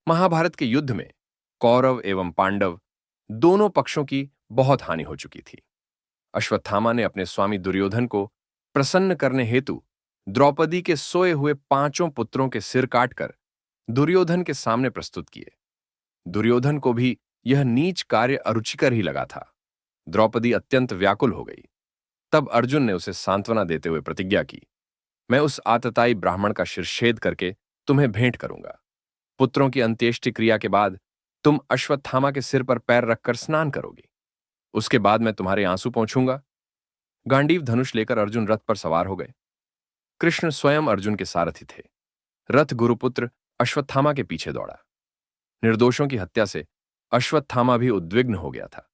महाभारत के युद्ध में कौरव एवं पांडव दोनों पक्षों की बहुत हानि हो चुकी थी। अश्वत्थामा ने अपने स्वामी दुर्योधन को प्रसन्न करने हेतु द्रौपदी के सोए हुए पांचों पुत्रों के सिर काटकर दुर्योधन के सामने प्रस्तुत किए। दुर्योधन को भी यह नीच कार्य अरुचिकर ही लगा था। द्रौपदी अत्यंत व्याकुल हो गई। तब अर्जुन ने उसे सांत्वना देते हुए प्रतिज्ञा की, मैं उस आतताई ब्राह्मण का शिरच्छेद करके तुम्हें भेंट करूंगा। पुत्रों की अंत्येष्टि क्रिया के बाद तुम अश्वत्थामा के सिर पर पैर रखकर स्नान करोगी। उसके बाद मैं तुम्हारे आंसू पोंछूंगा। गांडीव धनुष लेकर अर्जुन रथ पर सवार हो गए। कृष्ण स्वयं अर्जुन के सारथी थे। रथ गुरुपुत्र अश्वत्थामा के पीछे दौड़ा। निर्दोषों की हत्या से अश्वत्थामा भी उद्विग्न हो गया था।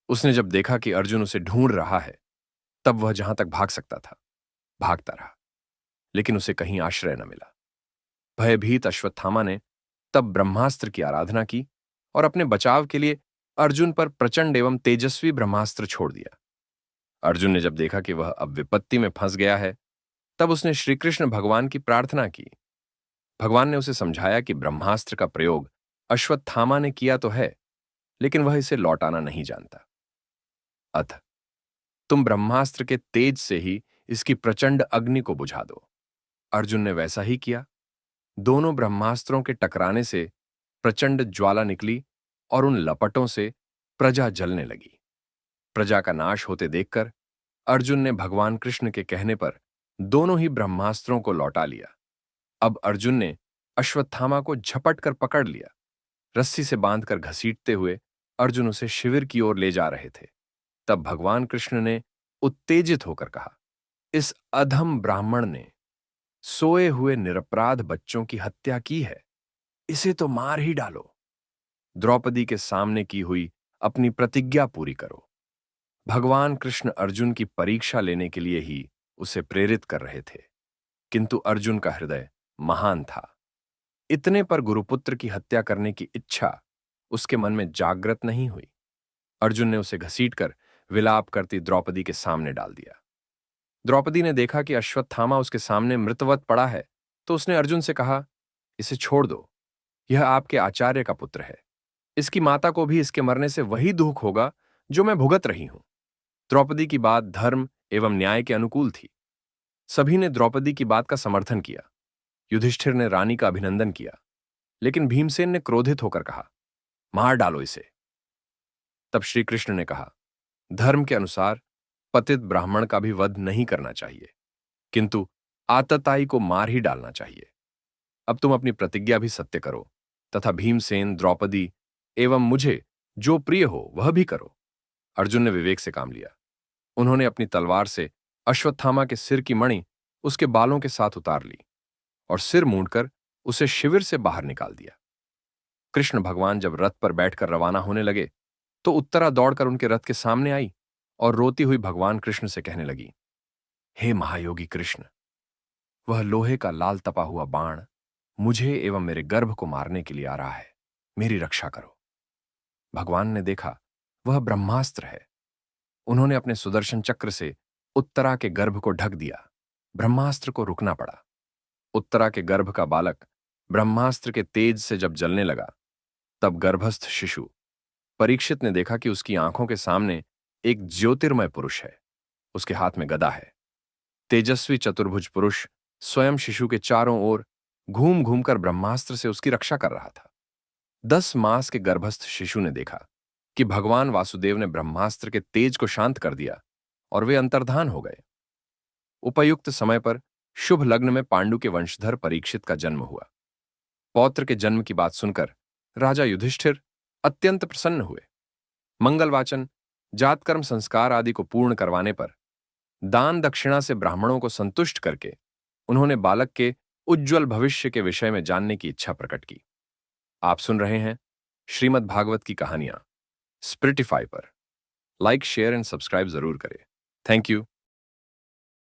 उसने जब देखा कि अर्जुन उसे ढूंढ रहा है, तब वह जहां तक भाग सकता था भागता रहा, लेकिन उसे कहीं आश्रय न मिला। भयभीत अश्वत्थामा ने तब ब्रह्मास्त्र की आराधना की और अपने बचाव के लिए अर्जुन पर प्रचंड एवं तेजस्वी ब्रह्मास्त्र छोड़ दिया। अर्जुन ने जब देखा कि वह अब विपत्ति में फंस गया है, तब उसने श्री कृष्ण भगवान की प्रार्थना की। भगवान ने उसे समझाया कि ब्रह्मास्त्र का प्रयोग अश्वत्थामा ने किया तो है, लेकिन वह इसे लौटाना नहीं जानता। अतः तुम ब्रह्मास्त्र के तेज से ही इसकी प्रचंड अग्नि को बुझा दो। अर्जुन ने वैसा ही किया। दोनों ब्रह्मास्त्रों के टकराने से प्रचंड ज्वाला निकली और उन लपटों से प्रजा जलने लगी। प्रजा का नाश होते देखकर अर्जुन ने भगवान कृष्ण के कहने पर दोनों ही ब्रह्मास्त्रों को लौटा लिया। अब अर्जुन ने अश्वत्थामा को झपट कर पकड़ लिया। रस्सी से बांधकर घसीटते हुए अर्जुन उसे शिविर की ओर ले जा रहे थे। तब भगवान कृष्ण ने उत्तेजित होकर कहा, इस अधम ब्राह्मण ने सोए हुए निरपराध बच्चों की हत्या की है, इसे तो मार ही डालो। द्रौपदी के सामने की हुई अपनी प्रतिज्ञा पूरी करो। भगवान कृष्ण अर्जुन की परीक्षा लेने के लिए ही उसे प्रेरित कर रहे थे, किंतु अर्जुन का हृदय महान था। इतने पर गुरुपुत्र की हत्या करने की इच्छा उसके मन में जागृत नहीं हुई। अर्जुन ने उसे घसीटकर विलाप करती द्रौपदी के सामने डाल दिया। द्रौपदी ने देखा कि अश्वत्थामा उसके सामने मृतवत पड़ा है, तो उसने अर्जुन से कहा, इसे छोड़ दो, यह आपके आचार्य का पुत्र है। इसकी माता को भी इसके मरने से वही दुख होगा जो मैं भुगत रही हूं। द्रौपदी की बात धर्म एवं न्याय के अनुकूल थी। सभी ने द्रौपदी की बात का समर्थन किया। युधिष्ठिर ने रानी का अभिनंदन किया, लेकिन भीमसेन ने क्रोधित होकर कहा, मार डालो इसे। तब श्री कृष्ण ने कहा, धर्म के अनुसार पतित ब्राह्मण का भी वध नहीं करना चाहिए, किंतु आतताई को मार ही डालना चाहिए। अब तुम अपनी प्रतिज्ञा भी सत्य करो तथा भीमसेन, द्रौपदी एवं मुझे जो प्रिय हो वह भी करो। अर्जुन ने विवेक से काम लिया। उन्होंने अपनी तलवार से अश्वत्थामा के सिर की मणि उसके बालों के साथ उतार ली और सिर मूंडकर उसे शिविर से बाहर निकाल दिया। कृष्ण भगवान जब रथ पर बैठकर रवाना होने लगे, तो उत्तरा दौड़कर उनके रथ के सामने आई और रोती हुई भगवान कृष्ण से कहने लगी, हे महायोगी कृष्ण, वह लोहे का लाल तपा हुआ बाण मुझे एवं मेरे गर्भ को मारने के लिए आ रहा है, मेरी रक्षा करो। भगवान ने देखा वह ब्रह्मास्त्र है। उन्होंने अपने सुदर्शन चक्र से उत्तरा के गर्भ को ढक दिया। ब्रह्मास्त्र को रुकना पड़ा। उत्तरा के गर्भ का बालक ब्रह्मास्त्र के तेज से जब जलने लगा, तब गर्भस्थ शिशु परीक्षित ने देखा कि उसकी आंखों के सामने एक ज्योतिर्मय पुरुष है। उसके हाथ में गदा है। तेजस्वी चतुर्भुज पुरुष स्वयं शिशु के चारों ओर घूम घूमकर ब्रह्मास्त्र से उसकी रक्षा कर रहा था। 10 मास के गर्भस्थ शिशु ने देखा कि भगवान वासुदेव ने ब्रह्मास्त्र के तेज को शांत कर दिया और वे अंतर्धान हो गए। उपयुक्त समय पर शुभ लग्न में पांडु के वंशधर परीक्षित का जन्म हुआ। पौत्र के जन्म की बात सुनकर राजा युधिष्ठिर अत्यंत प्रसन्न हुए। मंगलवाचन, जातकर्म संस्कार आदि को पूर्ण करवाने पर दान दक्षिणा से ब्राह्मणों को संतुष्ट करके उन्होंने बालक के उज्ज्वल भविष्य के विषय में जानने की इच्छा प्रकट की। आप सुन रहे हैं श्रीमद् भागवत की कहानियां स्प्रिटिफाई पर। लाइक, शेयर एंड सब्सक्राइब जरूर करें। Thank you.